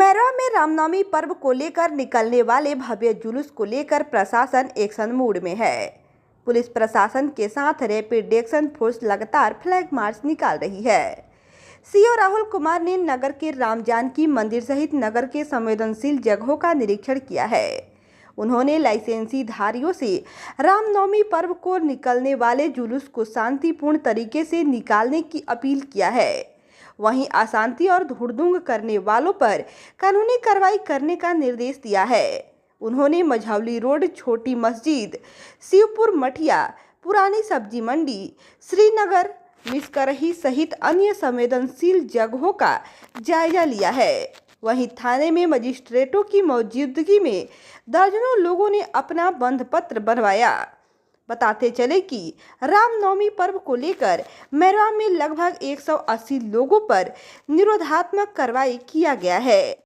मैरवा में रामनवमी पर्व को लेकर निकलने वाले भव्य जुलूस को लेकर प्रशासन एक्शन मोड में है। पुलिस प्रशासन के साथ रैपिड एक्शन फोर्स लगातार फ्लैग मार्च निकाल रही है। सीओ राहुल कुमार ने नगर के राम जानकी मंदिर सहित नगर के संवेदनशील जगहों का निरीक्षण किया है। उन्होंने लाइसेंसी धारियों से रामनवमी पर्व को निकलने वाले जुलूस को शांतिपूर्ण तरीके से निकालने की अपील किया है। वहीं अशांति और धुड़धुंग करने वालों पर कानूनी कार्रवाई करने का निर्देश दिया है। उन्होंने मझौली रोड, छोटी मस्जिद, शिवपुर मठिया, पुरानी सब्जी मंडी, श्रीनगर, मिसकरही सहित अन्य संवेदनशील जगहों का जायजा लिया है। वहीं थाने में मजिस्ट्रेटों की मौजूदगी में दर्जनों लोगों ने अपना बंध पत्र बनवाया। बताते चले कि रामनवमी पर्व को लेकर मैरवा में लगभग 180 लोगों पर निरोधात्मक कार्रवाई किया गया है।